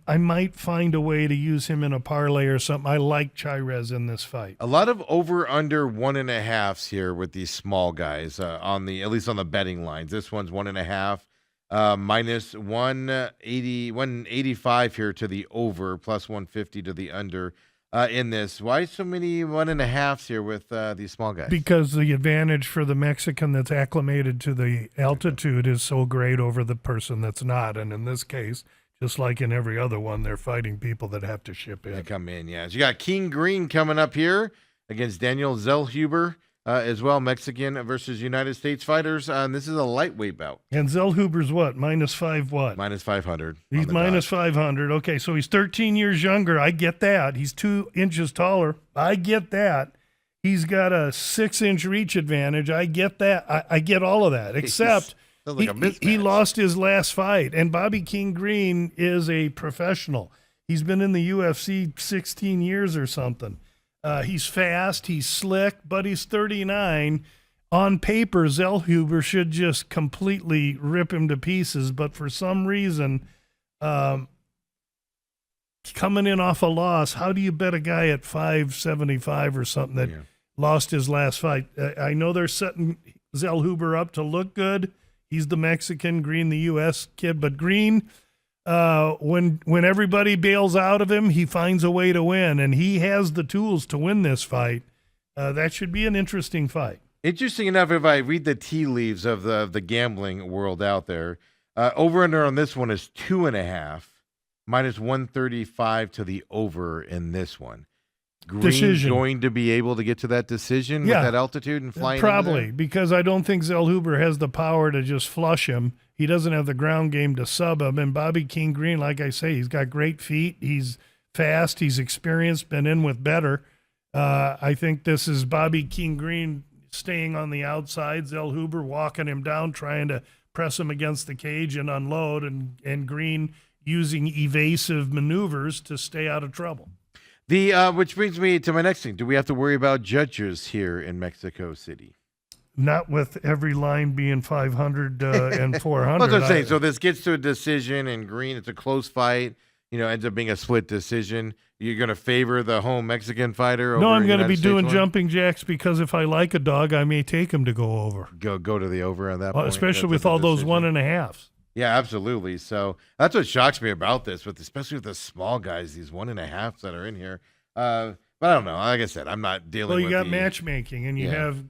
I might find a way to use him in a parlay or something. I like Chairez in this fight. A lot of over/under 1.5s here with these small guys at least on the betting lines. This one's 1.5, minus 185 here to the over, plus 150 to the under. in this. Why so many 1.5s here with these small guys? Because the advantage for the Mexican that's acclimated to the altitude is so great over the person that's not. And in this case, just like in every other one, they're fighting people that have to ship in. They come in, yeah. So you got King Green coming up here against Daniel Zellhuber as well, Mexican versus United States fighters. And this is a lightweight bout. And Zellhuber's what? -5 what? -500. He's -500. Okay, so he's 13 years younger. I get that. He's 2 inches taller. I get that. He's got a 6-inch reach advantage. I get that. I get all of that, except he lost his last fight. And Bobby King Green is a professional. He's been in the UFC 16 years or something. He's fast, he's slick, but he's 39. On paper, Zellhuber should just completely rip him to pieces, but for some reason, coming in off a loss, how do you bet a guy at 575 or something that lost his last fight? I know they're setting Zellhuber up to look good. He's the Mexican, Green the U.S. kid, but Green, when everybody bails out of him, he finds a way to win, and he has the tools to win this fight. That should be an interesting fight. Interesting enough, if I read the tea leaves of the gambling world out there, over under on this one is 2.5, -135 to the over in this one. Green Decision. going to be able to get to that decision with that altitude and flying? Probably, because I don't think Zellhuber has the power to just flush him. He doesn't have the ground game to sub him. And Bobby King Green, like I say, he's got great feet. He's fast. He's experienced, been in with better. I think this is Bobby King Green staying on the outside, Zellhuber walking him down, trying to press him against the cage and unload, and Green using evasive maneuvers to stay out of trouble. Which brings me to my next thing. Do we have to worry about judges here in Mexico City? Not with every line being 500 and 400. That's what I'm saying. So this gets to a decision, and Green, it's a close fight. Ends up being a split decision. You're going to favor the home Mexican fighter? No, I'm going to be doing jumping jacks because if I like a dog, I may take him to go over. Go to the over on that point? Especially with all those 1.5s. Yeah, absolutely. So that's what shocks me about this, especially with the small guys, these 1.5s that are in here. But I don't know. Like I said, I'm not dealing with. Well, you got matchmaking, and you have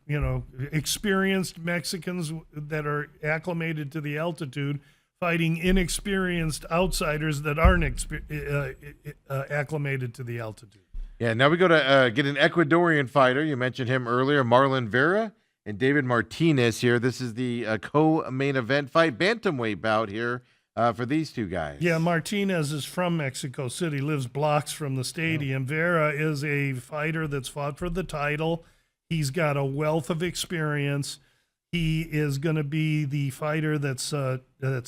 experienced Mexicans that are acclimated to the altitude fighting inexperienced outsiders that aren't acclimated to the altitude. Yeah. Now we go to get an Ecuadorian fighter. You mentioned him earlier, Marlon Vera and David Martinez here. This is the co-main event fight, bantamweight bout here for these two guys. Yeah, Martinez is from Mexico City, lives blocks from the stadium. Vera is a fighter that's fought for the title. He's got a wealth of experience. He is going to be the fighter that's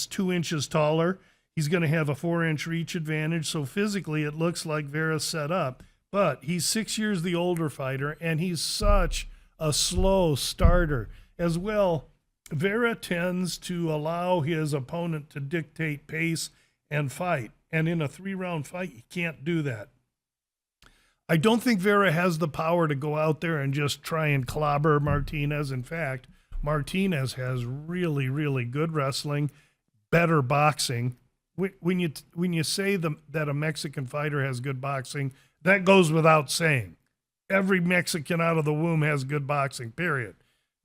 2 inches taller. He's going to have a 4-inch reach advantage. So physically, it looks like Vera's set up. But he's 6 years the older fighter, and he's such a slow starter. As well, Vera tends to allow his opponent to dictate pace and fight. And in a 3-round fight, you can't do that. I don't think Vera has the power to go out there and just try and clobber Martinez. In fact, Martinez has really, really good wrestling, better boxing. When you say that a Mexican fighter has good boxing, that goes without saying. Every Mexican out of the womb has good boxing, period.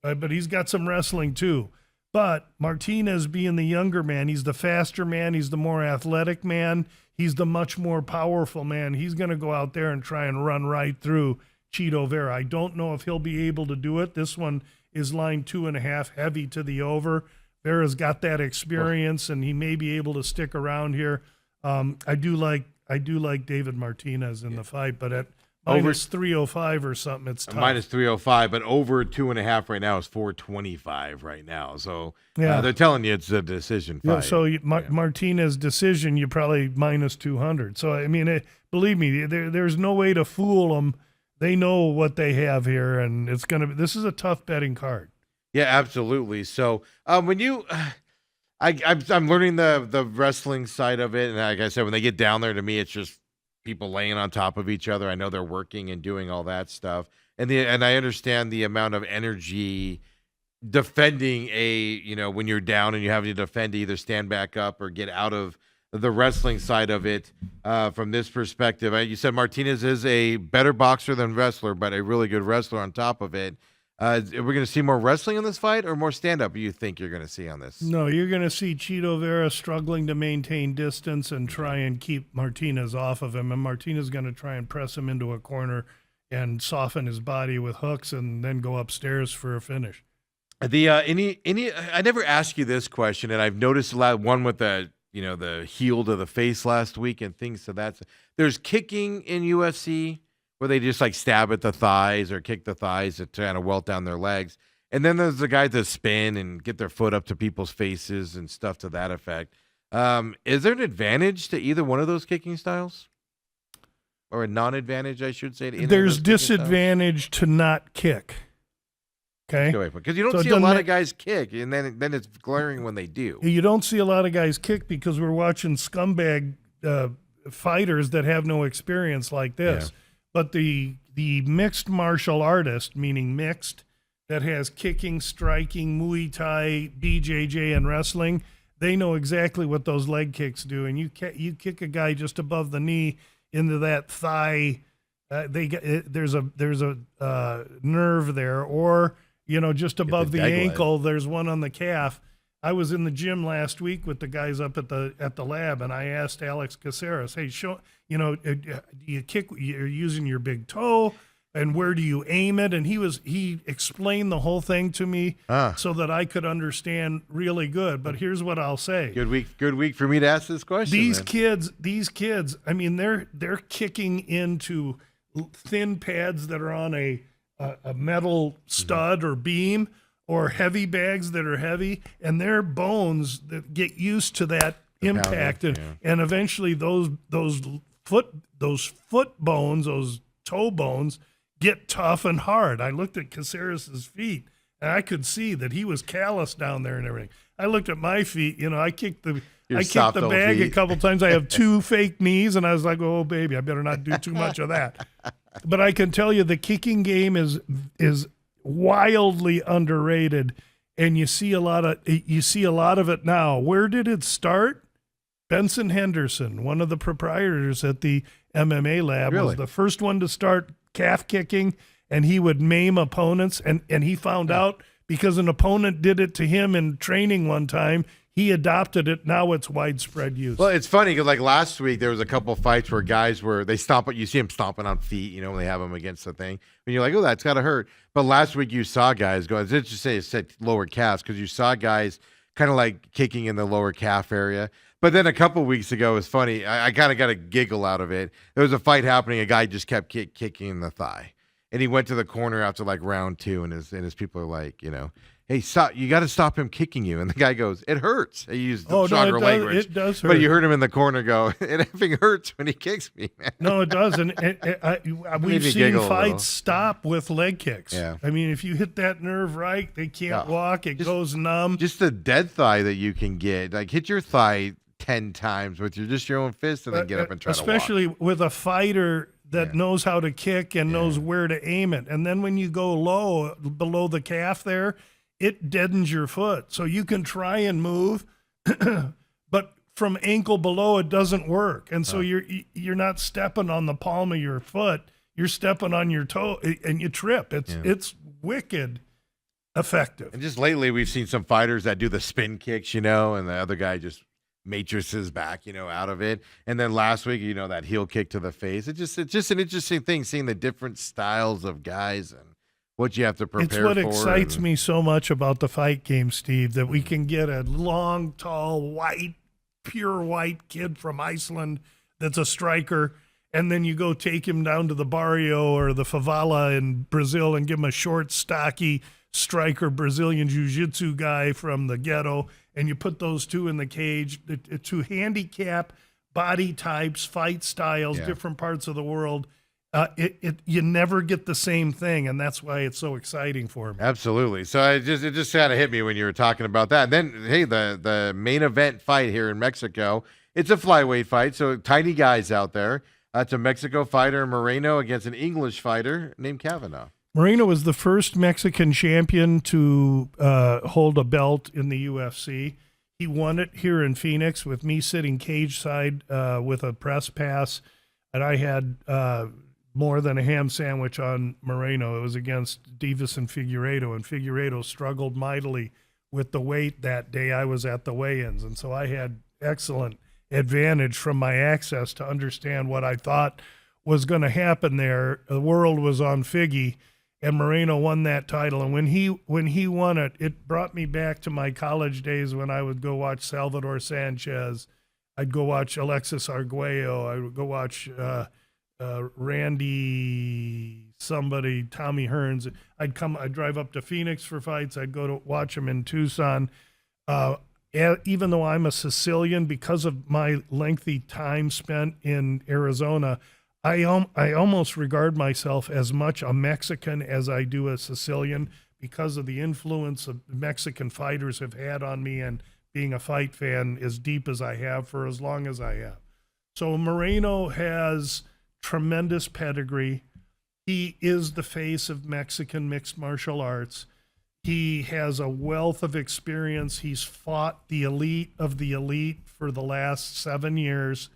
But he's got some wrestling too. But Martinez being the younger man, he's the faster man, he's the more athletic man, he's the much more powerful man. He's going to go out there and try and run right through Chito Vera. I don't know if he'll be able to do it. This one is line 2.5, heavy to the over. Vera's got that experience, and he may be able to stick around here. I do like David Martinez in the fight, but at minus 305 or something, it's tough. Minus 305, but over 2.5 right now is 425 right now. So they're telling you it's a decision fight. Yeah, so Martinez decision, you probably minus 200. So I mean, believe me, there's no way to fool them. They know what they have here, and this is a tough betting card. Yeah, absolutely. So when you, I'm learning the wrestling side of it, and like I said, when they get down there, to me, it's just people laying on top of each other. I know they're working and doing all that stuff, and I understand the amount of energy defending when you're down and you have to defend to either stand back up or get out of the wrestling side of it from this perspective. You said Martinez is a better boxer than wrestler, but a really good wrestler on top of it. Are we going to see more wrestling in this fight or more stand-up you think you're going to see on this? No, you're going to see Chito Vera struggling to maintain distance and try and keep Martinez off of him, and Martinez is going to try and press him into a corner and soften his body with hooks and then go upstairs for a finish. I never asked you this question, and I've noticed a lot. One with the heel to the face last week and things. So there's kicking in UFC where they just like stab at the thighs or kick the thighs to kind of welt down their legs. And then there's the guys that spin and get their foot up to people's faces and stuff to that effect. Is there an advantage to either one of those kicking styles? Or a non-advantage, I should say. There's disadvantage to not kick. Okay, because you don't see a lot of guys kick, and then it's glaring when they do. You don't see a lot of guys kick because we're watching scumbag fighters that have no experience like this. Yeah. But the mixed martial artist, meaning mixed, that has kicking, striking, Muay Thai, BJJ, and wrestling, they know exactly what those leg kicks do. And you kick a guy just above the knee into that thigh, there's a nerve there, or just above the ankle, there's one on the calf. I was in the gym last week with the guys up at the lab, and I asked Alex Caceres, "Hey, do you kick? You're using your big toe, and where do you aim it?" And he explained the whole thing to me so that I could understand really good. But here's what I'll say: good week for me to ask this question. These kids, I mean, they're kicking into thin pads that are on a metal stud or beam, or heavy bags that are heavy, and their bones that get used to that impact, and eventually those foot bones, those toe bones, get tough and hard. I looked at Caceres' feet, and I could see that he was callous down there and everything. I looked at my feet. I kicked the bag a couple times. I have 2 fake knees, and I was like, "Oh, baby, I better not do too much of that." But I can tell you the kicking game is wildly underrated, and you see a lot of it now. Where did it start? Benson Henderson, one of the proprietors at the MMA lab, was the first one to start calf kicking, and he would maim opponents, and he found out because an opponent did it to him in training one time. He adopted it. Now it's widespread use. Well, it's funny because like last week there was a couple of fights where guys they stomp, you see them stomping on feet, when they have them against the thing. And you're like, oh, that's got to hurt. But last week you saw guys go, it's interesting, it said lower calves, because you saw guys kind of like kicking in the lower calf area. But then a couple of weeks ago, it was funny. I kind of got a giggle out of it. There was a fight happening. A guy just kept kicking in the thigh. And he went to the corner after like round 2, and his people are like, hey, stop! You got to stop him kicking you. And the guy goes, "It hurts." He used stronger language. It does hurt. But you heard him in the corner go, "It effing hurts when he kicks me, man." No, it doesn't. We've seen fights stop with leg kicks. Yeah. I mean, if you hit that nerve right, they can't walk. It goes numb. Just the dead thigh that you can get. Like hit your thigh 10 times with your own fist and then get up and try to walk. Especially with a fighter that knows how to kick and knows where to aim it. And then when you go low, below the calf there, it deadens your foot. So you can try and move, but from ankle below, it doesn't work. And so you're not stepping on the palm of your foot. You're stepping on your toe, and you trip. It's wicked effective. And just lately, we've seen some fighters that do the spin kicks, and the other guy just matrices back, out of it. And then last week, that heel kick to the face. It's just an interesting thing, seeing the different styles of guys and what you have to prepare for. It's what excites me so much about the fight game, Steve, that we can get a long, tall, pure white kid from Iceland that's a striker, and then you go take him down to the barrio or the favela in Brazil and give him a short, stocky striker Brazilian jiu-jitsu guy from the ghetto, and you put those two in the cage to handicap body types, fight styles, different parts of the world. You never get the same thing, and that's why it's so exciting for me. Absolutely. So it just kind of hit me when you were talking about that. And then, hey, the main event fight here in Mexico, it's a flyweight fight, so tiny guys out there. It's a Mexico fighter, Moreno, against an English fighter named Kavanaugh. Moreno was the first Mexican champion to hold a belt in the UFC. He won it here in Phoenix with me sitting cage side with a press pass, and I had more than a ham sandwich on Moreno. It was against Divas and Figueiredo struggled mightily with the weight that day I was at the weigh-ins, and so I had excellent advantage from my access to understand what I thought was going to happen there. The world was on Figgy, and Moreno won that title. And when he won it, it brought me back to my college days when I would go watch Salvador Sanchez. I'd go watch Alexis Arguello. I would go watch Randy somebody, Tommy Hearns. I'd drive up to Phoenix for fights. I'd go to watch them in Tucson. Even though I'm a Sicilian, because of my lengthy time spent in Arizona, I almost regard myself as much a Mexican as I do a Sicilian because of the influence of Mexican fighters have had on me and being a fight fan as deep as I have for as long as I have. So Moreno has tremendous pedigree. He is the face of Mexican mixed martial arts. He has a wealth of experience. He's fought the elite of the elite for the last 7 years.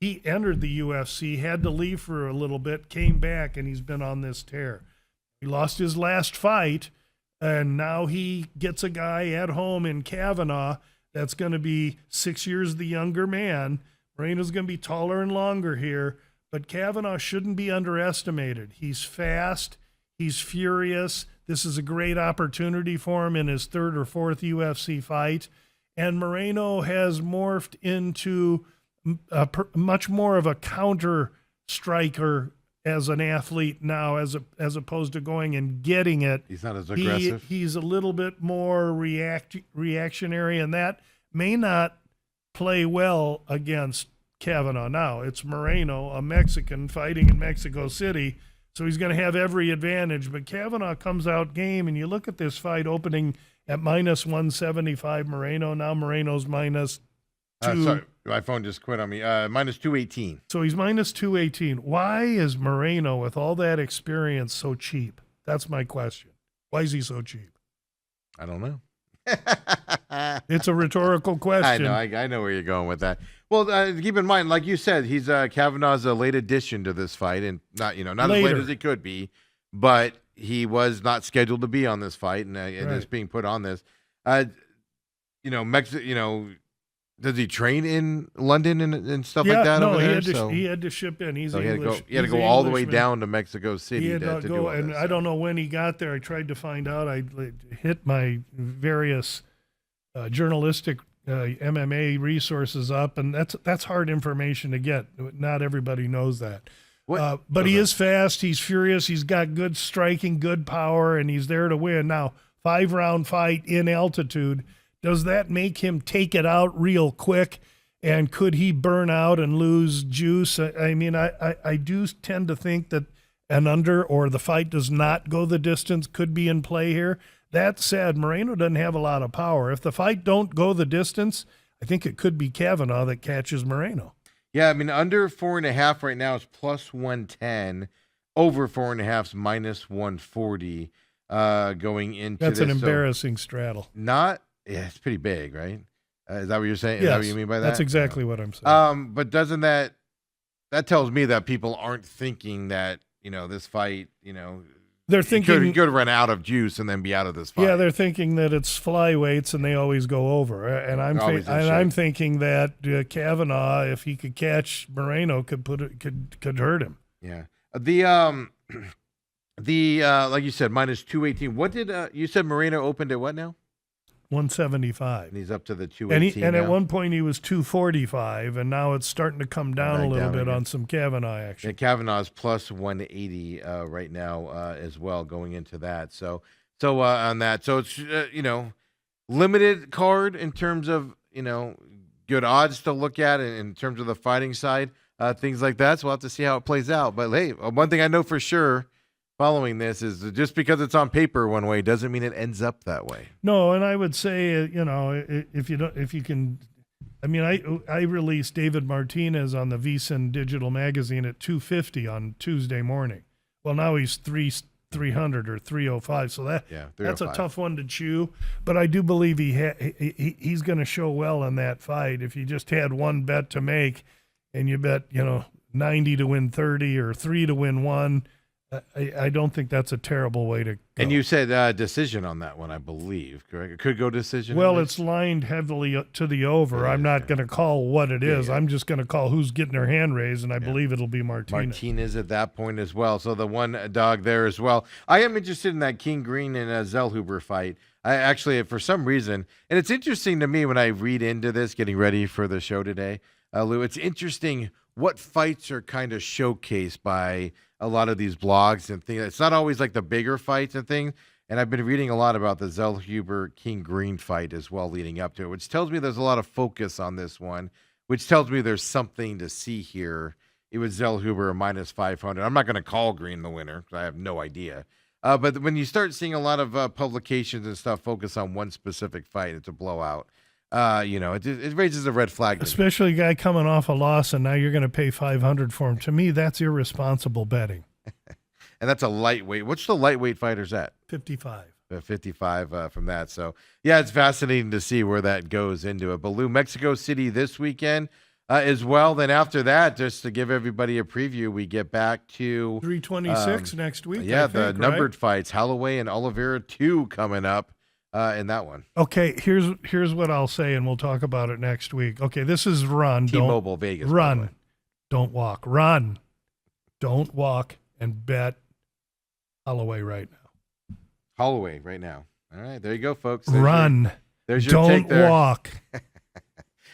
He entered the UFC, had to leave for a little bit, came back, and he's been on this tear. He lost his last fight, and now he gets a guy at home in Kavanaugh that's going to be 6 years the younger man. Moreno's going to be taller and longer here, but Kavanaugh shouldn't be underestimated. He's fast. He's furious. This is a great opportunity for him in his third or fourth UFC fight. And Moreno has morphed into much more of a counter striker as an athlete now, as opposed to going and getting it. He's not as aggressive. He's a little bit more reactionary, and that may not play well against Kavanaugh. Now, it's Moreno, a Mexican fighting in Mexico City, so he's going to have every advantage. But Kavanaugh comes out game, and you look at this fight opening at minus 175 Moreno. Now Moreno's minus 2. Sorry, my phone just quit on me. Minus 218. So he's minus 218. Why is Moreno, with all that experience, so cheap? That's my question. Why is he so cheap? I don't know. It's a rhetorical question. I know where you're going with that. Well, keep in mind, like you said, he's Kavanaugh's a late addition to this fight, and not as late as he could be, but he was not scheduled to be on this fight, and it's being put on this. Does he train in London and stuff like that? No, over there? He had to ship in. He's so English. He had to go all the way down to Mexico City to do all and this. I don't know when he got there. I tried to find out. I hit my various journalistic MMA resources up, and that's hard information to get. Not everybody knows that. But he is fast. He's furious. He's got good striking, good power, and he's there to win. Now, 5-round fight in altitude. Does that make him take it out real quick? And could he burn out and lose juice? I mean, I do tend to think that an under or the fight does not go the distance could be in play here. That said, Moreno doesn't have a lot of power. If the fight don't go the distance, I think it could be Kavanaugh that catches Moreno. Yeah, I mean, under 4.5 right now is plus 110. Over 4.5 is minus 140 going into That's this. an embarrassing straddle. Yeah, it's pretty big, right? Is that what you're saying? Yes, is that what you mean by that? That's exactly what I'm saying. But doesn't that tells me that people aren't thinking that, this fight, they're thinking he could run out of juice and then be out of this fight. Yeah, they're thinking that it's flyweights and they always go over. And I'm thinking that Kavanaugh, if he could catch Moreno, could hurt him. Yeah. Like you said, minus 218. What did you said Moreno opened at what now? 175. And he's up to the 218 and now. at one point he was 245, and now it's starting to come down a little bit on some Kavanaugh action. Yeah, Kavanaugh's plus 180 right now as well going into that. So on that. So it's, limited card in terms of, good odds to look at in terms of the fighting side, things like that. So we'll have to see how it plays out. But, hey, one thing I know for sure following this is just because it's on paper one way doesn't mean it ends up that way. No, and I would say, if you can, I mean, I released David Martinez on the VSIN digital magazine at 250 on Tuesday morning. Well, now he's 300 or 305. So that's a 305. tough one to chew. But I do believe he's going to show well in that fight. If you just had one bet to make and you bet, 90 to win 30 or 3 to win 1, I don't think that's a terrible way to go. And you said decision on that one, I believe, correct? It could go decision. Well, it's lined heavily to the over. I'm not going to call what it is. I'm just going to call who's getting their hand raised, and I believe it'll be Martinez. Martinez at that point as well. So the one dog there as well. I am interested in that King Green and Zellhuber fight. I actually, for some reason, and it's interesting to me when I read into this, getting ready for the show today, Lou, it's interesting what fights are kind of showcased by a lot of these blogs and things. It's not always like the bigger fights and things. And I've been reading a lot about the Zellhuber King Green fight as well leading up to it, which tells me there's a lot of focus on this one, which tells me there's something to see here. It was Zellhuber minus 500. I'm not going to call Green the winner because I have no idea. But when you start seeing a lot of publications and stuff focus on one specific fight, it's a blowout. It raises a red flag. Especially a guy coming off a loss, and now you're going to pay $500 for him. To me, that's irresponsible betting. And that's a lightweight. What's the lightweight fighters at? 55. 55 from that. So, yeah, it's fascinating to see where that goes into it. But Lou, Mexico City this weekend as well. Then after that, just to give everybody a preview, we get back to 326 next week. Yeah, the numbered fights, Holloway and Oliveira 2 coming up. In that one. Okay, here's what I'll say, and we'll talk about it next week. Okay, this is run. T-Mobile Vegas. Run. Don't walk. Run. Don't walk and bet Holloway right now. Holloway right now. All right, there you go, folks. Run. There's your Don't take there. walk.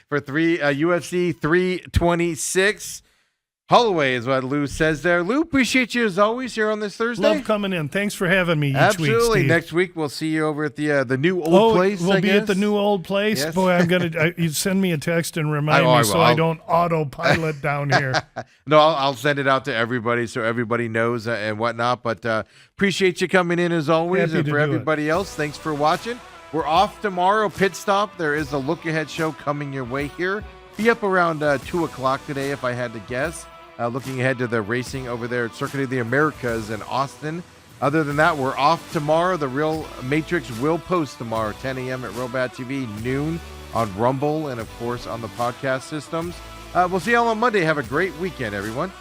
For UFC 326. Holloway is what Lou says there. Lou, appreciate you as always here on this Thursday. Love coming in. Thanks for having me each Absolutely. week, Steve. Next week we'll see you over at the new old place. We'll be at the new old place. Yes. Boy, I'm gonna. You send me a text and remind me so I don't autopilot down here. No, I'll send it out to everybody so everybody knows and whatnot. But appreciate you coming in as always, and for everybody else, thanks for watching. We're off tomorrow. Pit stop. There is a look ahead show coming your way here. Be up around 2:00 today, if I had to guess. Looking ahead to the racing over there at Circuit of the Americas in Austin. Other than that, we're off tomorrow. The Real Matrix will post tomorrow, 10 a.m. at Robat TV, noon on Rumble, and, of course, on the podcast systems. We'll see you all on Monday. Have a great weekend, everyone.